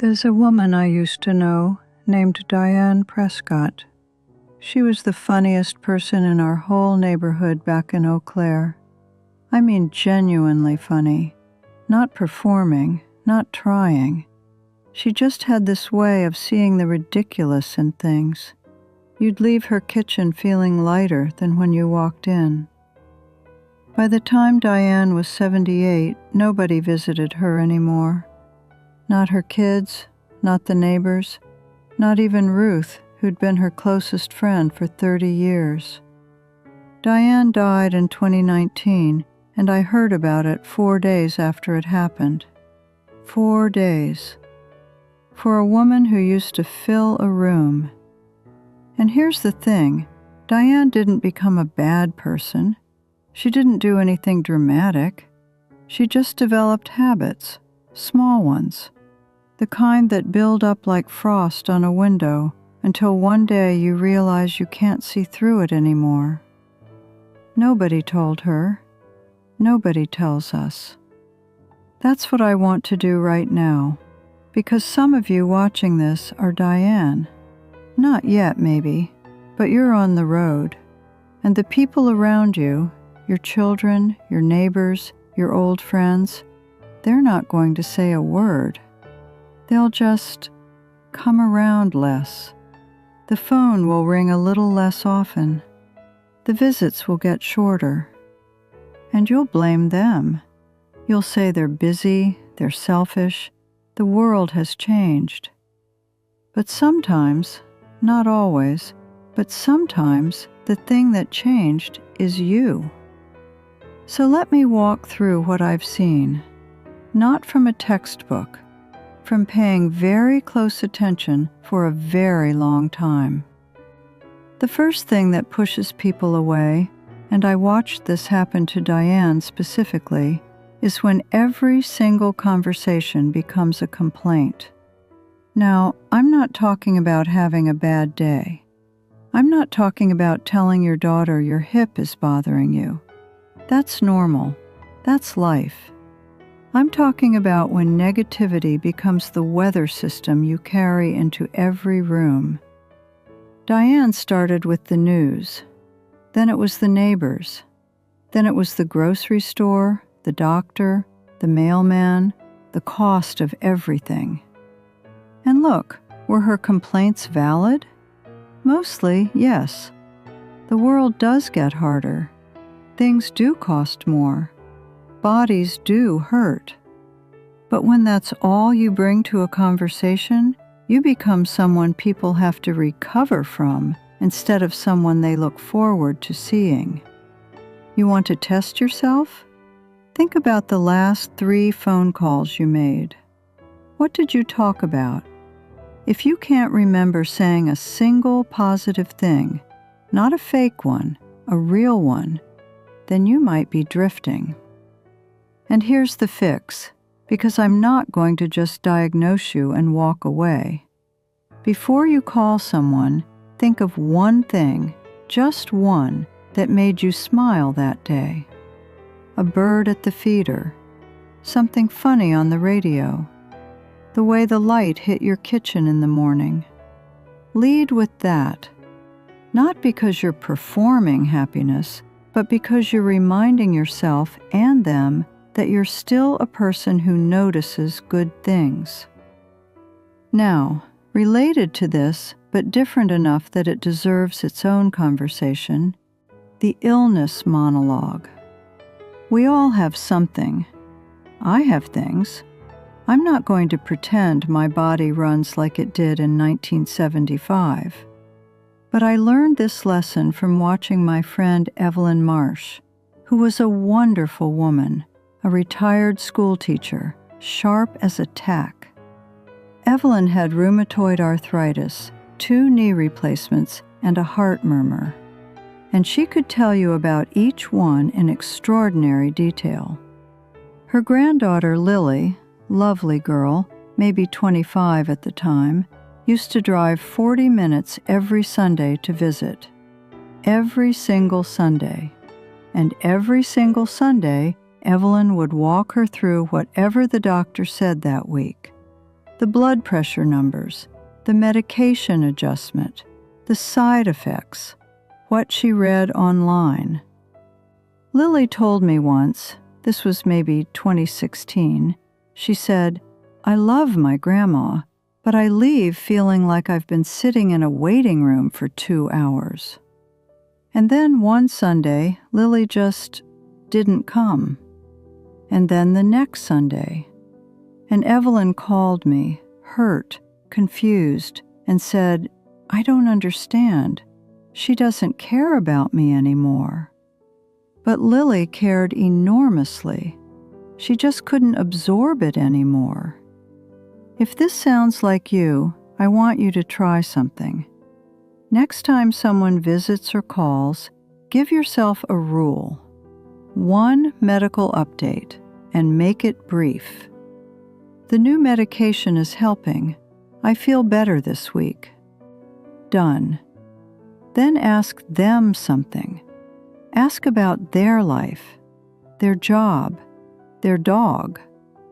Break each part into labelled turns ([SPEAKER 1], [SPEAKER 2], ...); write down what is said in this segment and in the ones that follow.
[SPEAKER 1] There's a woman I used to know named Diane Prescott. She was the funniest person in our whole neighborhood back in Eau Claire. I mean genuinely funny. Not performing, not trying. She just had this way of seeing the ridiculous in things. You'd leave her kitchen feeling lighter than when you walked in. By the time Diane was 78, nobody visited her anymore. Not her kids, not the neighbors, not even Ruth, who'd been her closest friend for 30 years. Diane died in 2019, and I heard about it 4 days after it happened. 4 days. For a woman who used to fill a room. And here's the thing, Diane didn't become a bad person. She didn't do anything dramatic. She just developed habits, small ones, the kind that build up like frost on a window until one day you realize you can't see through it anymore. Nobody told her. Nobody tells us. That's what I want to do right now, because some of you watching this are Diane. Not yet, maybe, but you're on the road, and the people around you, your children, your neighbors, your old friends, they're not going to say a word. They'll just come around less. The phone will ring a little less often. The visits will get shorter. And you'll blame them. You'll say they're busy, they're selfish, the world has changed. But sometimes, not always, but sometimes the thing that changed is you. So let me walk through what I've seen, not from a textbook, from paying very close attention for a very long time. The first thing that pushes people away, and I watched this happen to Diane specifically, is when every single conversation becomes a complaint. Now, I'm not talking about having a bad day. I'm not talking about telling your daughter your hip is bothering you. That's normal. That's life. I'm talking about when negativity becomes the weather system you carry into every room. Diane started with the news. Then it was the neighbors. Then it was the grocery store, the doctor, the mailman, the cost of everything. And look, were her complaints valid? Mostly, yes. The world does get harder. Things do cost more. Bodies do hurt. But when that's all you bring to a conversation, you become someone people have to recover from instead of someone they look forward to seeing. You want to test yourself? Think about the last 3 phone calls you made. What did you talk about? If you can't remember saying a single positive thing, not a fake one, a real one, then you might be drifting. And here's the fix, because I'm not going to just diagnose you and walk away. Before you call someone, think of one thing, just one, that made you smile that day. A bird at the feeder, something funny on the radio, the way the light hit your kitchen in the morning. Lead with that, not because you're performing happiness, but because you're reminding yourself and them that you're still a person who notices good things. Now, related to this, but different enough that it deserves its own conversation, the illness monologue. We all have something. I have things. I'm not going to pretend my body runs like it did in 1975. But I learned this lesson from watching my friend Evelyn Marsh, who was a wonderful woman, a retired school teacher, sharp as a tack. Evelyn had rheumatoid arthritis, 2 knee replacements, and a heart murmur. And she could tell you about each one in extraordinary detail. Her granddaughter Lily, lovely girl, maybe 25 at the time, used to drive 40 minutes every Sunday to visit. Every single Sunday. And every single Sunday, Evelyn would walk her through whatever the doctor said that week. the blood pressure numbers, the medication adjustment, the side effects, what she read online. Lily told me once, this was maybe 2016, she said, "I love my grandma, but I leave feeling like I've been sitting in a waiting room for 2 hours." And then one Sunday, Lily just didn't come. And then the next Sunday. And Evelyn called me, hurt, confused, and said, "I don't understand. She doesn't care about me anymore." But Lily cared enormously. She just couldn't absorb it anymore. If this sounds like you, I want you to try something. Next time someone visits or calls, give yourself a rule. One medical update, and make it brief. The new medication is helping. I feel better this week. Done. Then ask them something. Ask about their life, their job, their dog,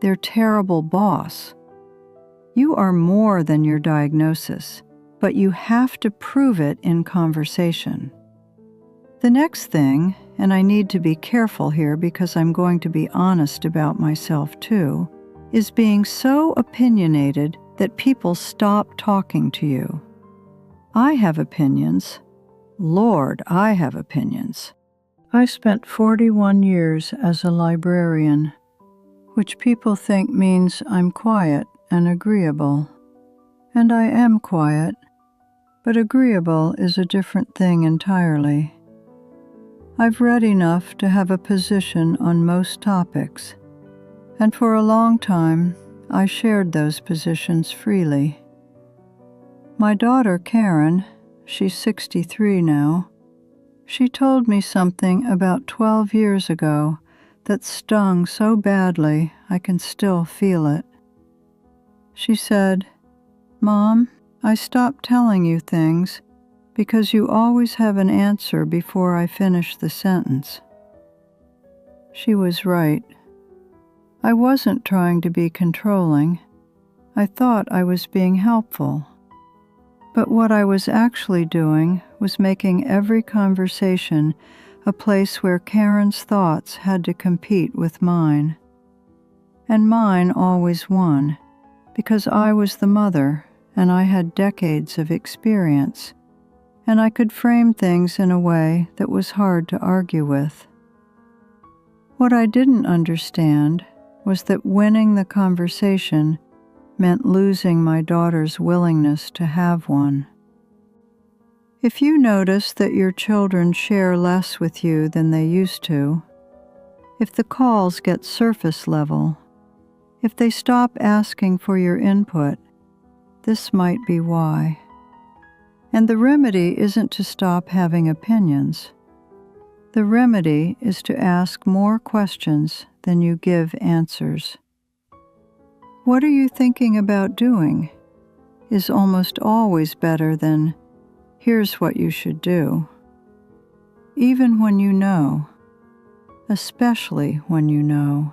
[SPEAKER 1] their terrible boss. You are more than your diagnosis, but you have to prove it in conversation. The next thing, and I need to be careful here because I'm going to be honest about myself too, is being so opinionated that people stop talking to you. I have opinions. Lord, I have opinions. I spent 41 years as a librarian, which people think means I'm quiet and agreeable. And I am quiet, but agreeable is a different thing entirely. I've read enough to have a position on most topics, and for a long time I shared those positions freely. My daughter Karen, she's 63 now, she told me something about 12 years ago that stung so badly I can still feel it. She said, "Mom, I stopped telling you things because you always have an answer before I finish the sentence." She was right. I wasn't trying to be controlling. I thought I was being helpful. But what I was actually doing was making every conversation a place where Karen's thoughts had to compete with mine. And mine always won, because I was the mother and I had decades of experience, and I could frame things in a way that was hard to argue with. What I didn't understand was that winning the conversation meant losing my daughter's willingness to have one. If you notice that your children share less with you than they used to, if the calls get surface level, if they stop asking for your input, this might be why. And the remedy isn't to stop having opinions. The remedy is to ask more questions than you give answers. "What are you thinking about doing?" is almost always better than, "Here's what you should do." Even when you know, especially when you know.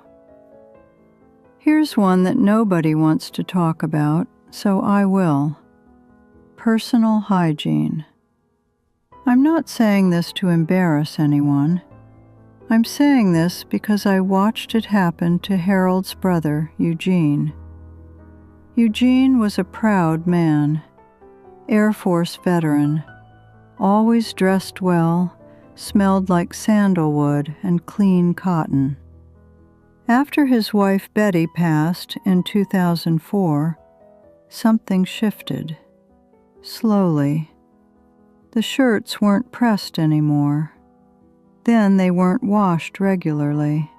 [SPEAKER 1] Here's one that nobody wants to talk about, so I will. Personal hygiene. I'm not saying this to embarrass anyone. I'm saying this because I watched it happen to Harold's brother, Eugene. Eugene was a proud man, Air Force veteran, always dressed well, smelled like sandalwood and clean cotton. After his wife Betty passed in 2004, something shifted. Slowly. The shirts weren't pressed anymore. Then they weren't washed regularly.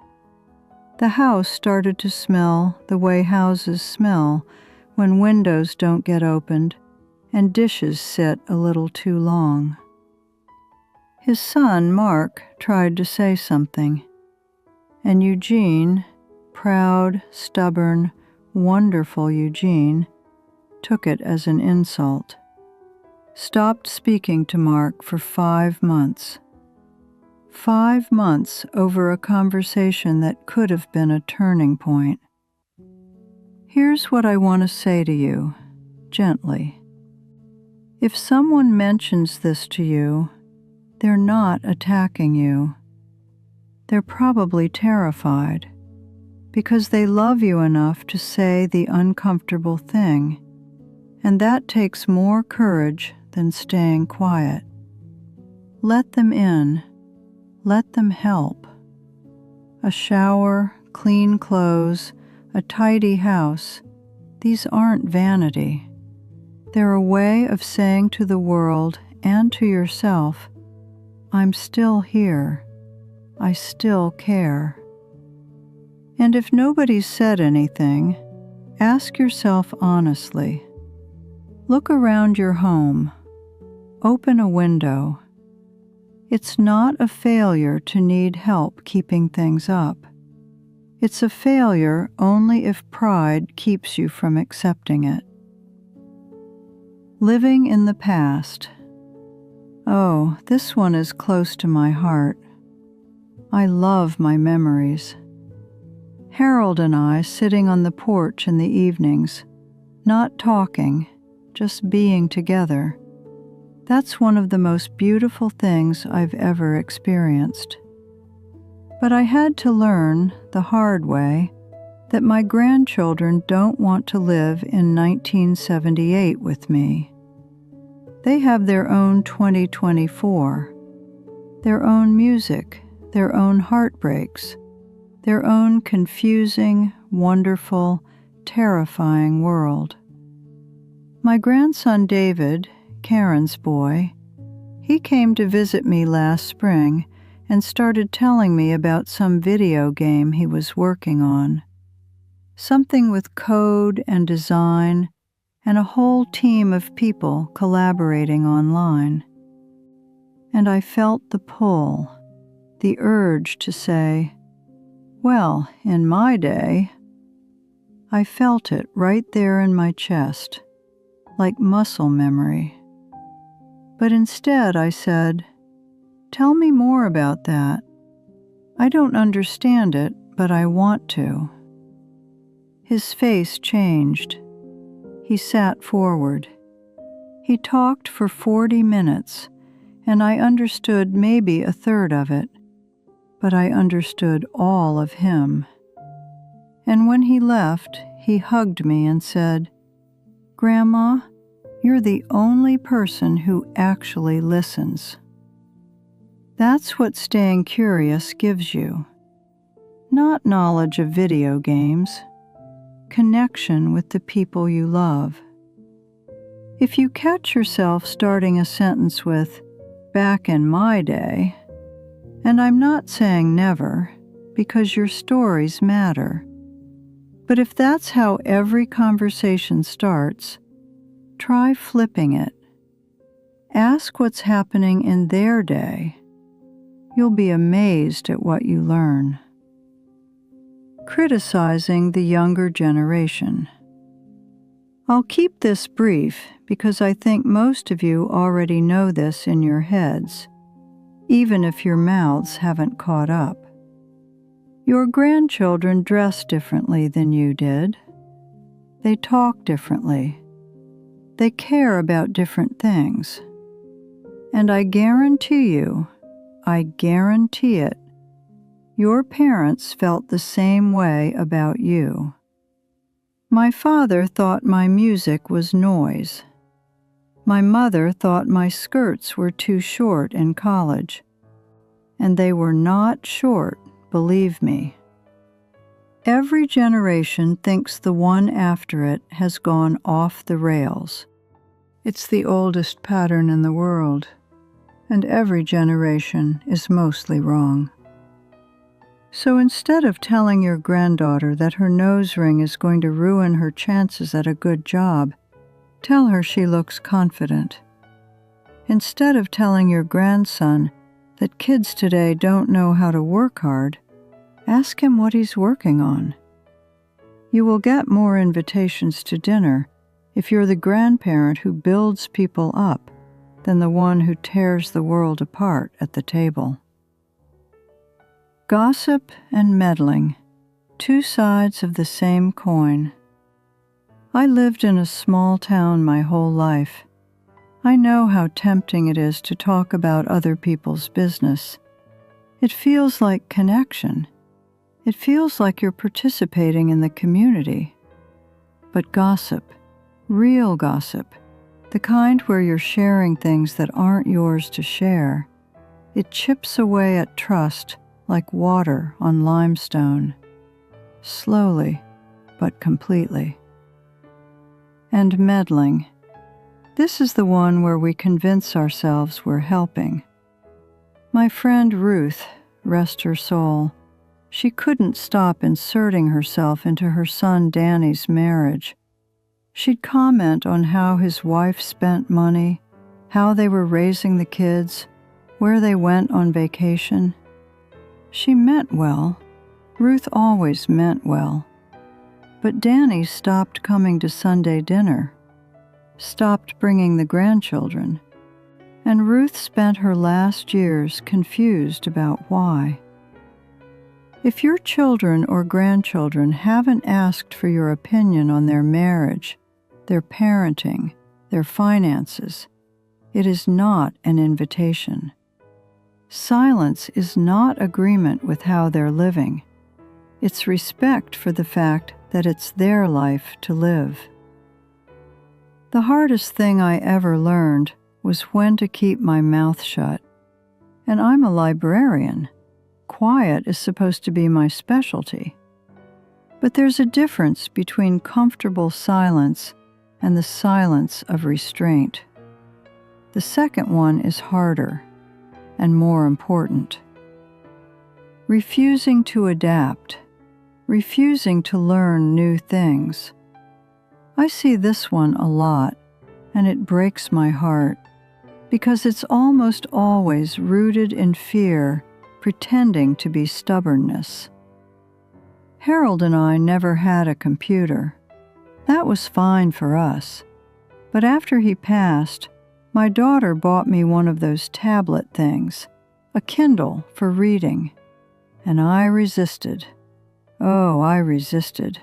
[SPEAKER 1] The house started to smell the way houses smell when windows don't get opened and dishes sit a little too long. His son, Mark, tried to say something, and Eugene, proud, stubborn, wonderful Eugene, took it as an insult. Stopped speaking to Mark for 5 months. 5 months over a conversation that could have been a turning point. Here's what I want to say to you, gently. If someone mentions this to you, they're not attacking you. They're probably terrified because they love you enough to say the uncomfortable thing, and that takes more courage than staying quiet. Let them in. Let them help. A shower, clean clothes, a tidy house, these aren't vanity. They're a way of saying to the world and to yourself, I'm still here. I still care. And if nobody's said anything, ask yourself honestly. Look around your home. Open a window. It's not a failure to need help keeping things up. It's a failure only if pride keeps you from accepting it. Living in the past. Oh, this one is close to my heart. I love my memories. Harold and I sitting on the porch in the evenings, not talking, just being together. That's one of the most beautiful things I've ever experienced. But I had to learn, the hard way, that my grandchildren don't want to live in 1978 with me. They have their own 2024, their own music, their own heartbreaks, their own confusing, wonderful, terrifying world. My grandson David, Karen's boy, he came to visit me last spring and started telling me about some video game he was working on. Something with code and design and a whole team of people collaborating online. And I felt the pull, the urge to say, well, in my day, I felt it right there in my chest, like muscle memory. But instead I said, tell me more about that. I don't understand it, but I want to. His face changed. He sat forward. He talked for 40 minutes, and I understood maybe a third of it, but I understood all of him. And when he left, he hugged me and said, Grandma, you're the only person who actually listens. That's what staying curious gives you. Not knowledge of video games, connection with the people you love. If you catch yourself starting a sentence with, back in my day, and I'm not saying never, because your stories matter, but if that's how every conversation starts, try flipping it. Ask what's happening in their day. You'll be amazed at what you learn. Criticizing the younger generation. I'll keep this brief because I think most of you already know this in your heads, even if your mouths haven't caught up. Your grandchildren dress differently than you did. They talk differently. They care about different things. And I guarantee it, your parents felt the same way about you. My father thought my music was noise. My mother thought my skirts were too short in college. And they were not short, believe me. Every generation thinks the one after it has gone off the rails. It's the oldest pattern in the world, and every generation is mostly wrong. So instead of telling your granddaughter that her nose ring is going to ruin her chances at a good job, tell her she looks confident. Instead of telling your grandson that kids today don't know how to work hard, ask him what he's working on. You will get more invitations to dinner if you're the grandparent who builds people up than the one who tears the world apart at the table. Gossip and meddling, two sides of the same coin. I lived in a small town my whole life. I know how tempting it is to talk about other people's business. It feels like connection. It feels like you're participating in the community. But gossip, real gossip, the kind where you're sharing things that aren't yours to share, it chips away at trust like water on limestone, slowly but completely. And meddling. This is the one where we convince ourselves we're helping. My friend Ruth, rest her soul, she couldn't stop inserting herself into her son Danny's marriage. She'd comment on how his wife spent money, how they were raising the kids, where they went on vacation. She meant well. Ruth always meant well. But Danny stopped coming to Sunday dinner, stopped bringing the grandchildren, and Ruth spent her last years confused about why. If your children or grandchildren haven't asked for your opinion on their marriage, their parenting, their finances, it is not an invitation. Silence is not agreement with how they're living. It's respect for the fact that it's their life to live. The hardest thing I ever learned was when to keep my mouth shut. And I'm a librarian. Quiet is supposed to be my specialty. But there's a difference between comfortable silence and the silence of restraint. The second one is harder and more important. Refusing to adapt, refusing to learn new things. I see this one a lot, and it breaks my heart, because it's almost always rooted in fear, pretending to be stubbornness. Harold and I never had a computer. That was fine for us. But after he passed, my daughter bought me one of those tablet things, a Kindle for reading, and I resisted. Oh, I resisted.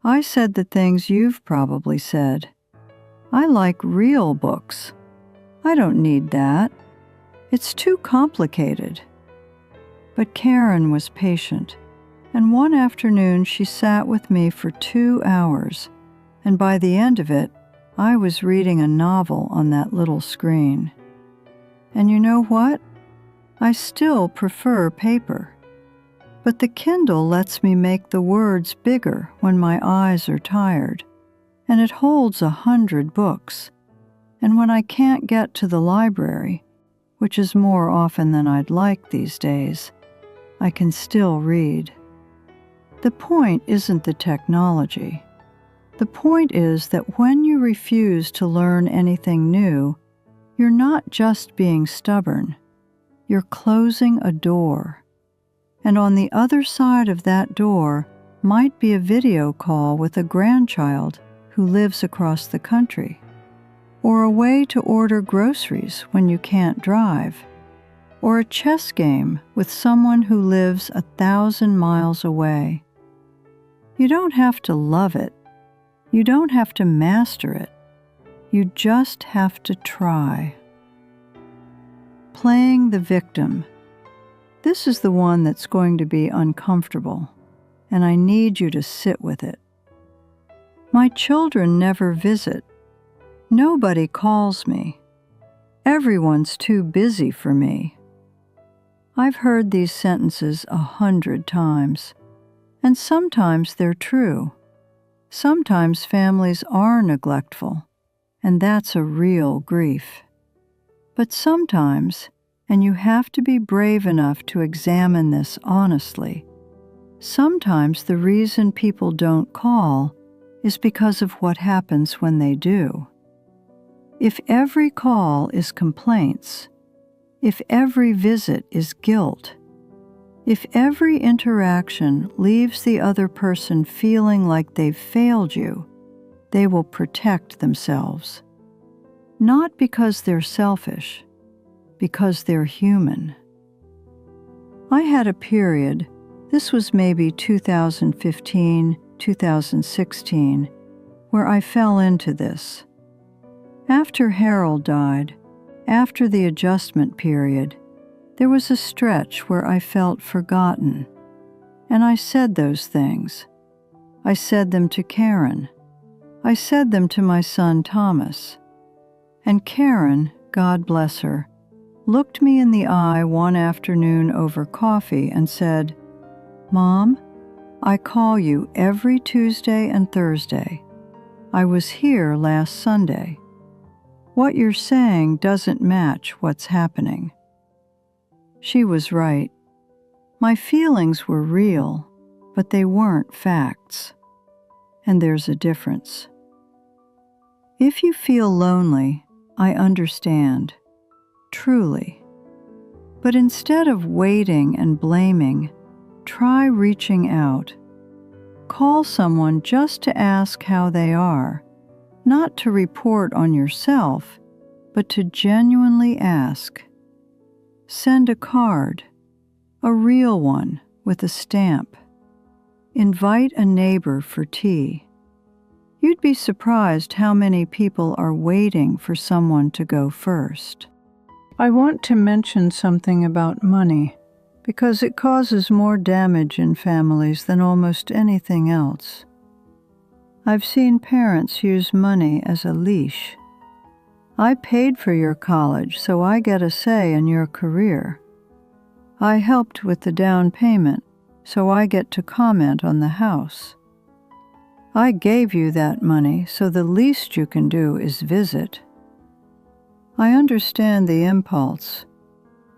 [SPEAKER 1] I said the things you've probably said. I like real books. I don't need that. It's too complicated. But Karen was patient, and one afternoon she sat with me for 2 hours, and by the end of it, I was reading a novel on that little screen. And you know what? I still prefer paper. But the Kindle lets me make the words bigger when my eyes are tired, and it holds 100 books. And when I can't get to the library, which is more often than I'd like these days, I can still read. The point isn't the technology. The point is that when you refuse to learn anything new, you're not just being stubborn. You're closing a door. And on the other side of that door might be a video call with a grandchild who lives across the country, or a way to order groceries when you can't drive, or a chess game with someone who lives 1,000 miles away. You don't have to love it. You don't have to master it. You just have to try. Playing the victim. This is the one that's going to be uncomfortable, and I need you to sit with it. My children never visit. Nobody calls me. Everyone's too busy for me. I've heard these sentences 100 times, and sometimes they're true. Sometimes families are neglectful, and that's a real grief. But sometimes, and you have to be brave enough to examine this honestly, sometimes the reason people don't call is because of what happens when they do. If every call is complaints, if every visit is guilt, if every interaction leaves the other person feeling like they've failed you, they will protect themselves. Not because they're selfish, because they're human. I had a period, this was maybe 2015, 2016, where I fell into this. After Harold died, after the adjustment period, there was a stretch where I felt forgotten. And I said those things. I said them to Karen. I said them to my son Thomas. And Karen, God bless her, looked me in the eye one afternoon over coffee and said, "Mom, I call you every Tuesday and Thursday. I was here last Sunday. What you're saying doesn't match what's happening." She was right. My feelings were real, but they weren't facts. And there's a difference. If you feel lonely, I understand, truly. But instead of waiting and blaming, try reaching out. Call someone just to ask how they are, not to report on yourself, but to genuinely ask. Send a card, a real one with a stamp. Invite a neighbor for tea. You'd be surprised how many people are waiting for someone to go first. I want to mention something about money, because it causes more damage in families than almost anything else. I've seen parents use money as a leash. I paid for your college, so I get a say in your career. I helped with the down payment, so I get to comment on the house. I gave you that money, so the least you can do is visit. I understand the impulse.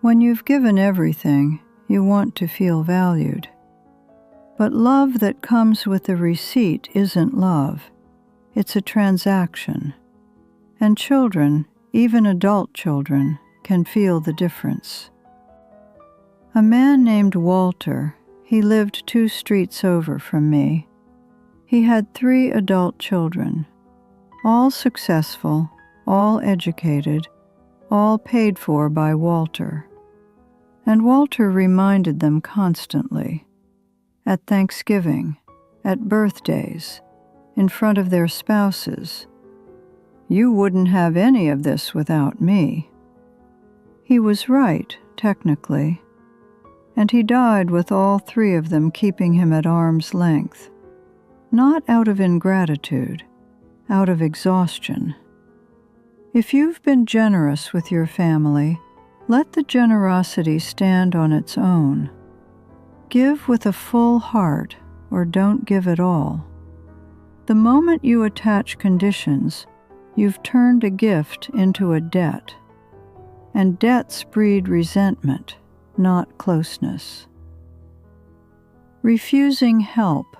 [SPEAKER 1] When you've given everything, you want to feel valued. But love that comes with a receipt isn't love. It's a transaction. And children, even adult children, can feel the difference. A man named Walter, he lived 2 streets over from me. He had 3 adult children, all successful, all educated, all paid for by Walter. And Walter reminded them constantly, at Thanksgiving, at birthdays, in front of their spouses, "You wouldn't have any of this without me." He was right, technically, and he died with all 3 of them keeping him at arm's length. Not out of ingratitude, out of exhaustion. If you've been generous with your family, let the generosity stand on its own. Give with a full heart, or don't give at all. The moment you attach conditions, you've turned a gift into a debt. And debts breed resentment, not closeness. Refusing help.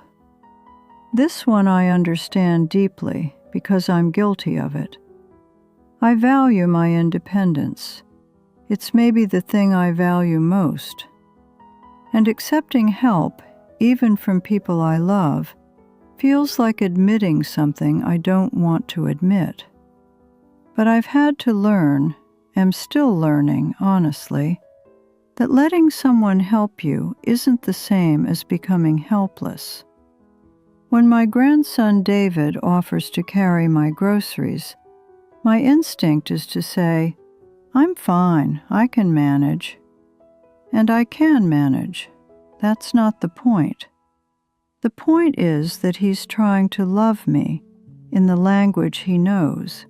[SPEAKER 1] This one I understand deeply because I'm guilty of it. I value my independence. It's maybe the thing I value most. And accepting help, even from people I love, feels like admitting something I don't want to admit. But I've had to learn, am still learning, honestly, that letting someone help you isn't the same as becoming helpless. When my grandson David offers to carry my groceries, my instinct is to say, "I'm fine, I can manage." And I can manage. That's not the point. The point is that he's trying to love me in the language he knows.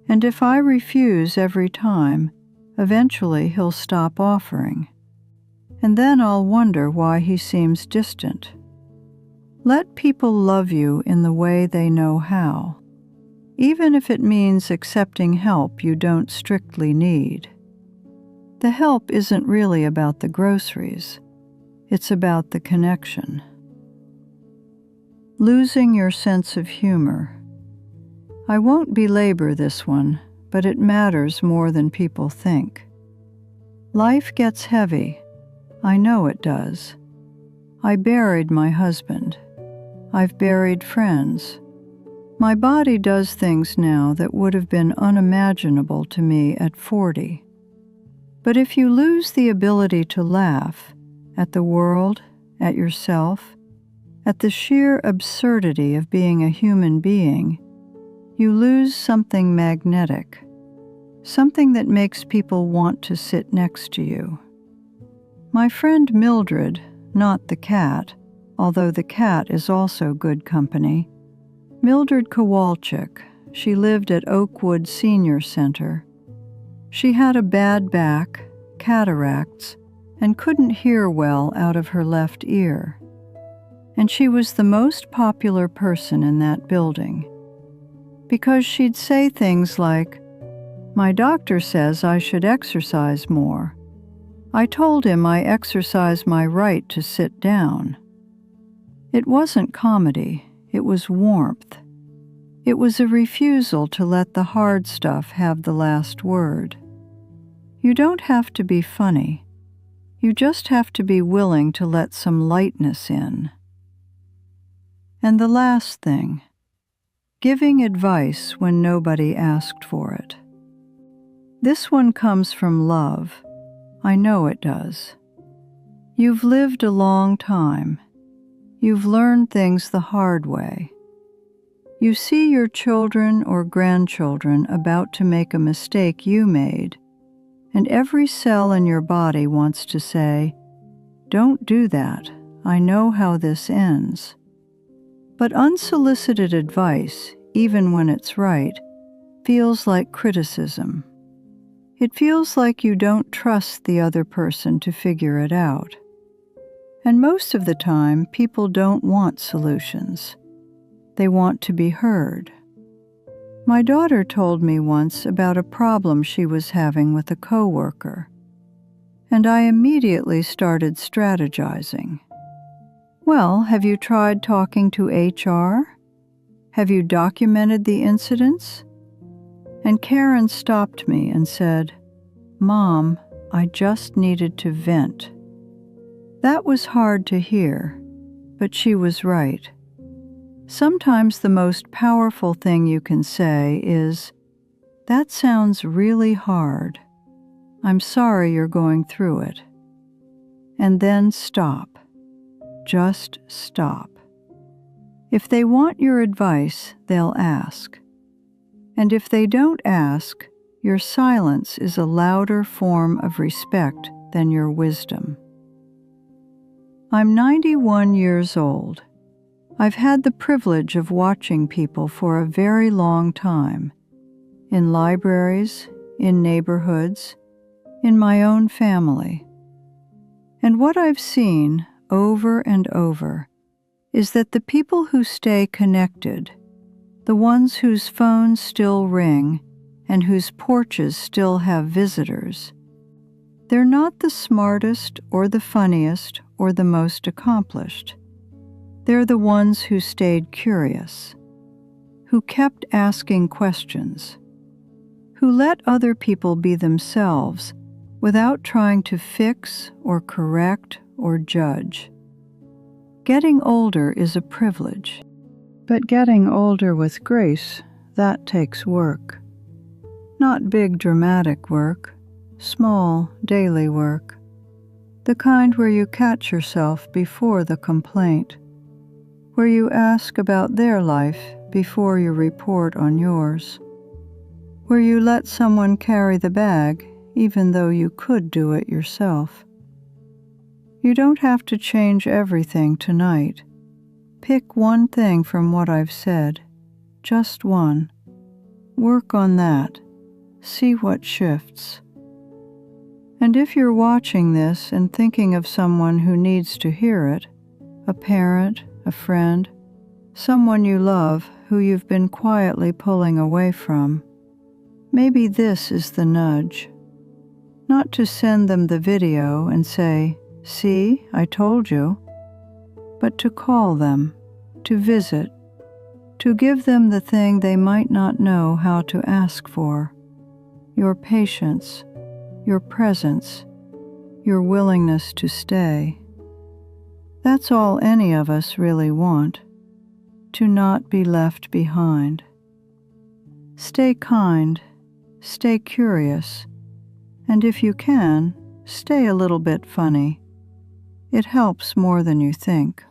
[SPEAKER 1] And if I refuse every time, eventually he'll stop offering. And then I'll wonder why he seems distant. Let people love you in the way they know how, even if it means accepting help you don't strictly need. The help isn't really about the groceries. It's about the connection. Losing your sense of humor. I won't belabor this one, but it matters more than people think. Life gets heavy. I know it does. I buried my husband. I've buried friends. My body does things now that would have been unimaginable to me at 40. But if you lose the ability to laugh at the world, at yourself, At the sheer absurdity of being a human being, you lose something magnetic, something that makes people want to sit next to you. My friend Mildred, not the cat, although the cat is also good company, Mildred Kowalczyk, she lived at Oakwood Senior Center. She had a bad back, cataracts, and couldn't hear well out of her left ear. And she was the most popular person in that building, because she'd say things like, "My doctor says I should exercise more. I told him I exercise my right to sit down." It wasn't comedy, it was warmth. It was a refusal to let the hard stuff have the last word. You don't have to be funny. You just have to be willing to let some lightness in. And the last thing, giving advice when nobody asked for it. This one comes from love. I know it does. You've lived a long time. You've learned things the hard way. You see your children or grandchildren about to make a mistake you made, and every cell in your body wants to say, "Don't do that. I know how this ends." But unsolicited advice, even when it's right, feels like criticism. It feels like you don't trust the other person to figure it out. And most of the time, people don't want solutions. They want to be heard. My daughter told me once about a problem she was having with a coworker, and I immediately started strategizing. Well, have you tried talking to HR? Have you documented the incidents? And Karen stopped me and said, "Mom, I just needed to vent." That was hard to hear, but she was right. Sometimes the most powerful thing you can say is, "That sounds really hard. I'm sorry you're going through it." And then stop. Just stop. If they want your advice, they'll ask. And if they don't ask, your silence is a louder form of respect than your wisdom. I'm 91 years old. I've had the privilege of watching people for a very long time, in libraries, in neighborhoods, in my own family. And what I've seen over and over is that the people who stay connected, the ones whose phones still ring and whose porches still have visitors, they're not the smartest or the funniest or the most accomplished. They're the ones who stayed curious, who kept asking questions, who let other people be themselves without trying to fix or correct or judge. Getting older is a privilege, but getting older with grace, that takes work. Not big dramatic work, small daily work, the kind where you catch yourself before the complaint, where you ask about their life before you report on yours, where you let someone carry the bag even though you could do it yourself. You don't have to change everything tonight. Pick one thing from what I've said, just one. Work on that. See what shifts. And if you're watching this and thinking of someone who needs to hear it, a parent, a friend, someone you love who you've been quietly pulling away from, maybe this is the nudge. Not to send them the video and say, "See, I told you," but to call them, to visit, to give them the thing they might not know how to ask for, your patience, your presence, your willingness to stay. That's all any of us really want, to not be left behind. Stay kind, stay curious, and if you can, stay a little bit funny. It helps more than you think.